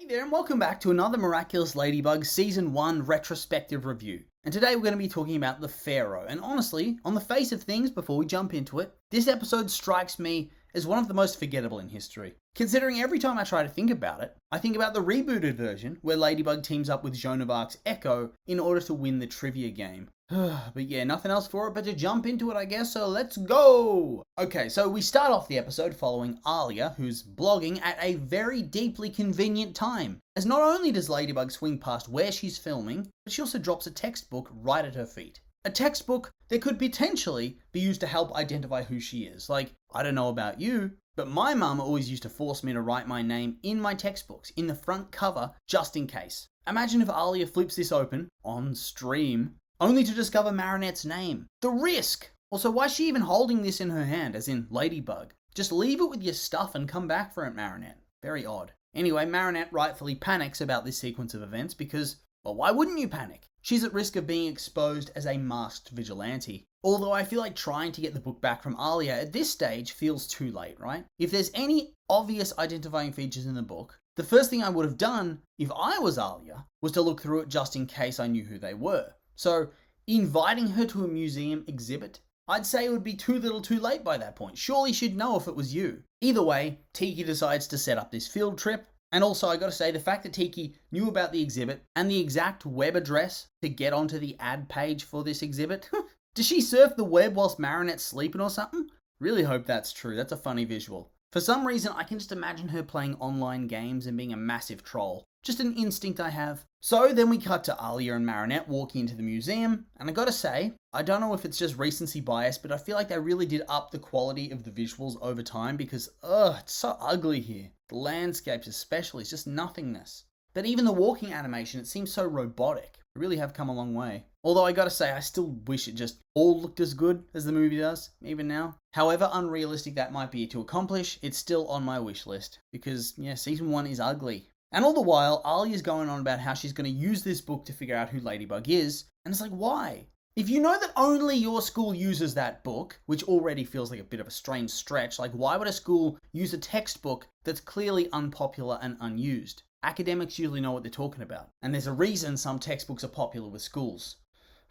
Hey there and welcome back to another Miraculous Ladybug Season 1 retrospective review. And today we're going to be talking about the Pharaoh. And honestly, on the face of things, before we jump into it, this episode strikes me as one of the most forgettable in history. Considering every time I try to think about it, I think about the rebooted version where Ladybug teams up with Joan of Arc's Echo in order to win the trivia game. But yeah, nothing else for it but to jump into it, I guess, so let's go! Okay, so we start off the episode following Alia, who's blogging at a very deeply convenient time, as not only does Ladybug swing past where she's filming, but she also drops a textbook right at her feet. A textbook that could potentially be used to help identify who she is. Like, I don't know about you, but my mum always used to force me to write my name in my textbooks, in the front cover, just in case. Imagine if Alia flips this open, on stream, only to discover Marinette's name. The risk! Also, why is she even holding this in her hand, as in Ladybug? Just leave it with your stuff and come back for it, Marinette. Very odd. Anyway, Marinette rightfully panics about this sequence of events because, well, why wouldn't you panic? She's at risk of being exposed as a masked vigilante. Although I feel like trying to get the book back from Alia at this stage feels too late, right? If there's any obvious identifying features in the book, the first thing I would have done, if I was Alia, was to look through it just in case I knew who they were. So, inviting her to a museum exhibit, I'd say it would be too little too late by that point. Surely she'd know if it was you. Either way, Tiki decides to set up this field trip. And also, I gotta say, the fact that Tiki knew about the exhibit and the exact web address to get onto the ad page for this exhibit. Does she surf the web whilst Marinette's sleeping or something? Really hope that's true. That's a funny visual. For some reason, I can just imagine her playing online games and being a massive troll. Just an instinct I have. So then we cut to Alia and Marinette walking into the museum, and I gotta say, I don't know if it's just recency bias, but I feel like they really did up the quality of the visuals over time because, it's so ugly here. The landscapes especially, it's just nothingness. But even the walking animation, it seems so robotic. They really have come a long way. Although I gotta say, I still wish it just all looked as good as the movie does, even now. However unrealistic that might be to accomplish, it's still on my wish list. Because, yeah, season 1 is ugly. And all the while, Alia's going on about how she's going to use this book to figure out who Ladybug is. And it's like, why? If you know that only your school uses that book, which already feels like a bit of a strange stretch, like why would a school use a textbook that's clearly unpopular and unused? Academics usually know what they're talking about. And there's a reason some textbooks are popular with schools.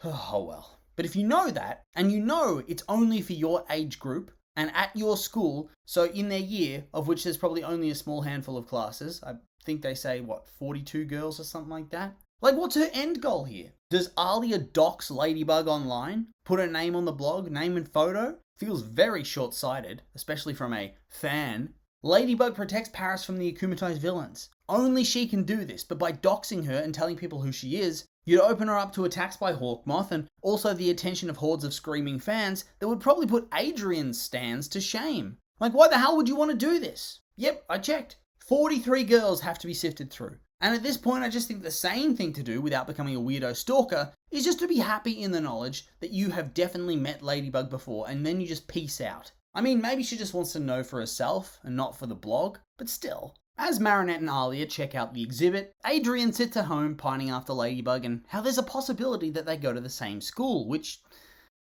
Oh well. But if you know that, and you know it's only for your age group, and at your school, so in their year, of which there's probably only a small handful of classes, I think they say, 42 girls or something like that? Like, what's her end goal here? Does Alia dox Ladybug online? Put her name on the blog, name and photo? Feels very short-sighted, especially from a fan. Ladybug protects Paris from the akumatized villains. Only she can do this, but by doxing her and telling people who she is, you'd open her up to attacks by Hawkmoth and also the attention of hordes of screaming fans that would probably put Adrian's stans to shame. Like, why the hell would you want to do this? Yep, I checked. 43 girls have to be sifted through. And at this point, I just think the sane thing to do without becoming a weirdo stalker is just to be happy in the knowledge that you have definitely met Ladybug before and then you just peace out. I mean, maybe she just wants to know for herself and not for the blog, but still. As Marinette and Alia check out the exhibit, Adrian sits at home pining after Ladybug and how there's a possibility that they go to the same school, which,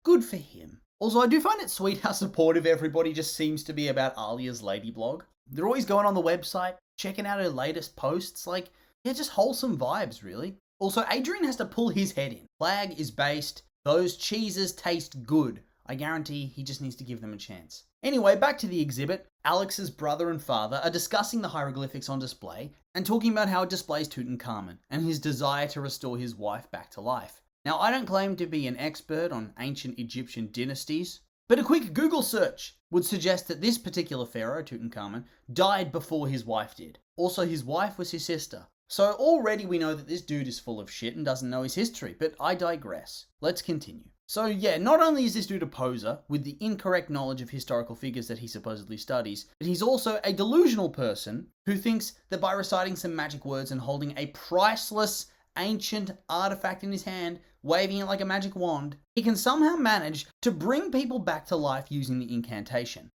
good for him. Also, I do find it sweet how supportive everybody just seems to be about Alia's lady blog. They're always going on the website, checking out her latest posts, like, yeah, just wholesome vibes, really. Also, Adrian has to pull his head in. Flag is based. Those cheeses taste good. I guarantee he just needs to give them a chance. Anyway, back to the exhibit. Alix's brother and father are discussing the hieroglyphics on display and talking about how it displays Tutankhamun and his desire to restore his wife back to life. Now, I don't claim to be an expert on ancient Egyptian dynasties, but a quick Google search would suggest that this particular pharaoh, Tutankhamun, died before his wife did. Also, his wife was his sister. So already we know that this dude is full of shit and doesn't know his history, but I digress. Let's continue. So yeah, not only is this dude a poser with the incorrect knowledge of historical figures that he supposedly studies, but he's also a delusional person who thinks that by reciting some magic words and holding a priceless ancient artifact in his hand, waving it like a magic wand, he can somehow manage to bring people back to life using the incantation.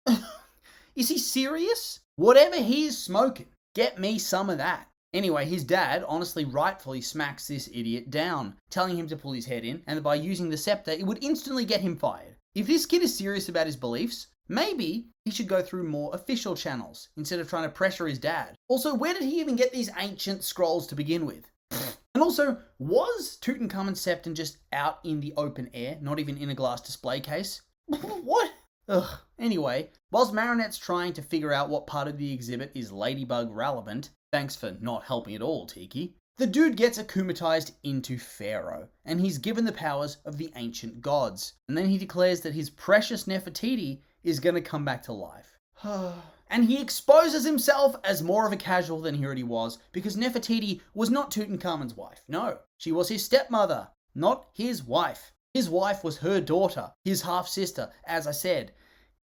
Is he serious? Whatever he is smoking, get me some of that. Anyway, his dad honestly rightfully smacks this idiot down, telling him to pull his head in, and that by using the scepter, it would instantly get him fired. If this kid is serious about his beliefs, Maybe he should go through more official channels instead of trying to pressure his dad. Also, where did he even get these ancient scrolls to begin with? And also, was Tutankhamun's septum just out in the open air, not even in a glass display case? What? Ugh. Anyway, whilst Marinette's trying to figure out what part of the exhibit is Ladybug relevant, thanks for not helping at all, Tiki, the dude gets akumatized into Pharaoh, and he's given the powers of the ancient gods. And then he declares that his precious Nefertiti is gonna come back to life. And he exposes himself as more of a casual than he already was, because Nefertiti was not Tutankhamun's wife. No, she was his stepmother, not his wife. His wife was her daughter, his half-sister, as I said.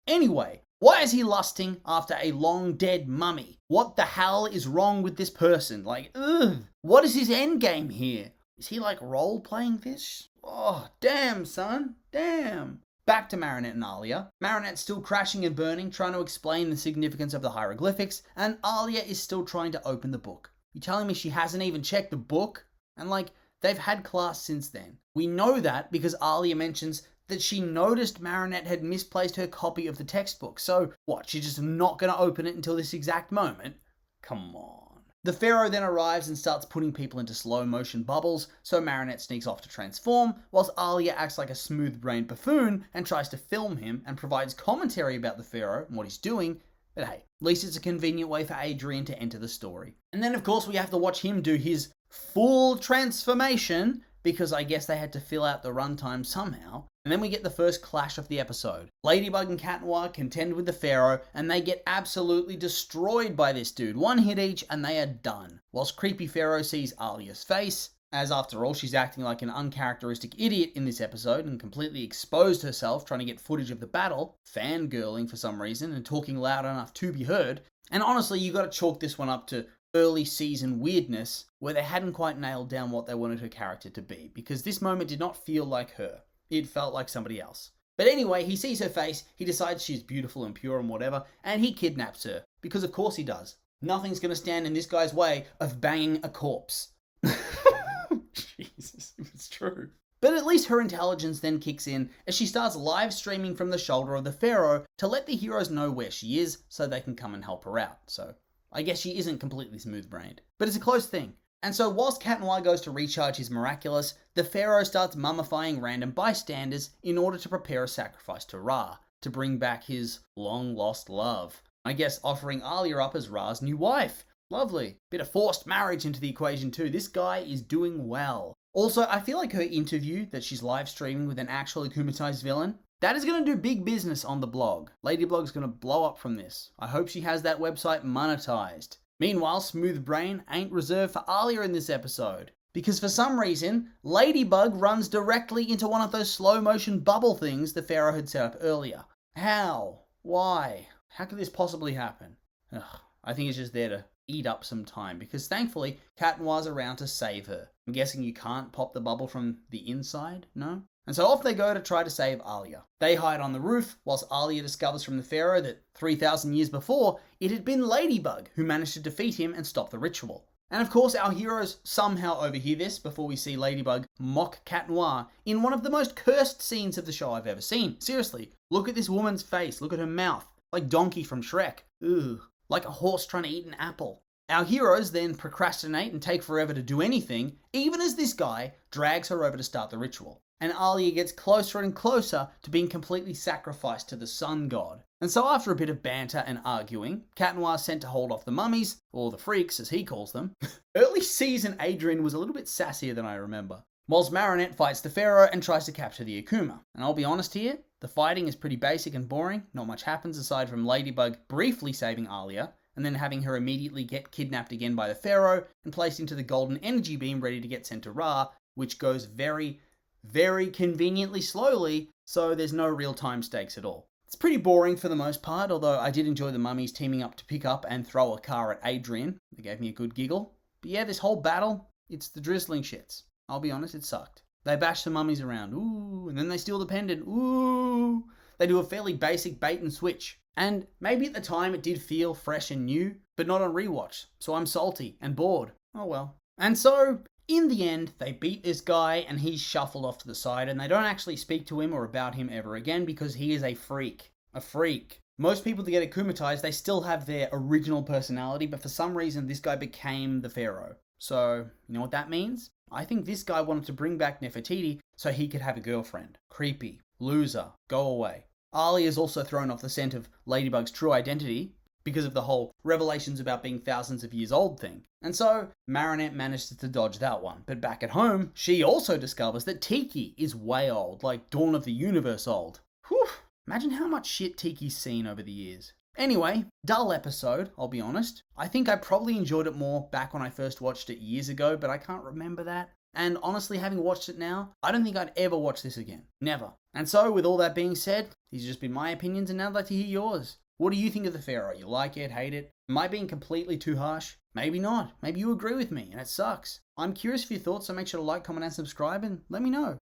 Anyway, why is he lusting after a long-dead mummy? What the hell is wrong with this person? Like, ugh. What is his endgame here? Is he like role-playing this? Oh, damn, son. Damn. Back to Marinette and Alia. Marinette's still crashing and burning, trying to explain the significance of the hieroglyphics, and Alia is still trying to open the book. You telling me she hasn't even checked the book? And like, they've had class since then. We know that because Alia mentions that she noticed Marinette had misplaced her copy of the textbook. So what, she's just not going to open it until this exact moment? Come on. The Pharaoh then arrives and starts putting people into slow motion bubbles, so Marinette sneaks off to transform, whilst Alia acts like a smooth-brained buffoon and tries to film him and provides commentary about the Pharaoh and what he's doing. But hey, at least it's a convenient way for Adrian to enter the story. And then of course we have to watch him do his full transformation, because I guess they had to fill out the runtime somehow. And then we get the first clash of the episode. Ladybug and Cat Noir contend with the Pharaoh, and they get absolutely destroyed by this dude. One hit each, and they are done. Whilst creepy Pharaoh sees Alia's face, as after all, she's acting like an uncharacteristic idiot in this episode and completely exposed herself trying to get footage of the battle, fangirling for some reason, and talking loud enough to be heard. And honestly, you gotta chalk this one up to early season weirdness, where they hadn't quite nailed down what they wanted her character to be, because this moment did not feel like her. It felt like somebody else. But anyway, he sees her face, he decides she's beautiful and pure and whatever, and he kidnaps her, because of course he does. Nothing's gonna stand in this guy's way of banging a corpse. Jesus, it's true. But at least her intelligence then kicks in as she starts live streaming from the shoulder of the Pharaoh to let the heroes know where she is so they can come and help her out. So I guess she isn't completely smooth-brained, but it's a close thing. And so whilst Cat Noir goes to recharge his Miraculous, the Pharaoh starts mummifying random bystanders in order to prepare a sacrifice to Ra, to bring back his long-lost love. I guess offering Alia up as Ra's new wife. Lovely. Bit of forced marriage into the equation too. This guy is doing well. Also, I feel like her interview that she's live streaming with an actual akumatized villain, that is going to do big business on the blog. Ladybug's going to blow up from this. I hope she has that website monetized. Meanwhile, Smooth Brain ain't reserved for Alia in this episode, because for some reason, Ladybug runs directly into one of those slow motion bubble things the Pharaoh had set up earlier. How? Why? How could this possibly happen? Ugh, I think it's just there to eat up some time, because thankfully, Cat Noir's around to save her. I'm guessing you can't pop the bubble from the inside, no? And so off they go to try to save Alia. They hide on the roof, whilst Alia discovers from the Pharaoh that 3,000 years before, it had been Ladybug who managed to defeat him and stop the ritual. And of course, our heroes somehow overhear this before we see Ladybug mock Cat Noir in one of the most cursed scenes of the show I've ever seen. Seriously, look at this woman's face, look at her mouth, like Donkey from Shrek. Ugh, like a horse trying to eat an apple. Our heroes then procrastinate and take forever to do anything, even as this guy drags her over to start the ritual. And Alia gets closer and closer to being completely sacrificed to the sun god. And so after a bit of banter and arguing, Cat Noir's sent to hold off the mummies, or the freaks as he calls them. Early season Adrian was a little bit sassier than I remember. Whilst Marinette fights the Pharaoh and tries to capture the Akuma. And I'll be honest here, the fighting is pretty basic and boring, not much happens aside from Ladybug briefly saving Alia, and then having her immediately get kidnapped again by the Pharaoh and placed into the golden energy beam ready to get sent to Ra, which goes very conveniently slowly, so there's no real time stakes at all. It's pretty boring for the most part, although I did enjoy the mummies teaming up to pick up and throw a car at Adrian. They gave me a good giggle. But yeah, this whole battle, it's the drizzling shits. I'll be honest, it sucked. They bash the mummies around, ooh, and then they steal the pendant, ooh. They do a fairly basic bait and switch. And maybe at the time it did feel fresh and new, but not on rewatch, so I'm salty and bored. Oh well. And so, in the end, they beat this guy and he's shuffled off to the side, and they don't actually speak to him or about him ever again because he is a freak. a freak. Most people that get akumatized, they still have their original personality, but for some reason this guy became the Pharaoh. So, you know what that means? I think this guy wanted to bring back Nefertiti so he could have a girlfriend. Creepy. Loser. Go away. Ali is also thrown off the scent of Ladybug's true identity because of the whole revelations about being thousands of years old thing. And so, Marinette manages to dodge that one. But back at home, she also discovers that Tiki is way old, like Dawn of the Universe old. Whew. Imagine how much shit Tiki's seen over the years. Anyway, dull episode, I'll be honest. I think I probably enjoyed it more back when I first watched it years ago, but I can't remember that. And honestly, having watched it now, I don't think I'd ever watch this again. Never. And so, with all that being said, these have just been my opinions, and now I'd like to hear yours. What do you think of the Pharaoh? You like it, hate it? Am I being completely too harsh? Maybe not. Maybe you agree with me, and it sucks. I'm curious for your thoughts, so make sure to like, comment, and subscribe, and let me know.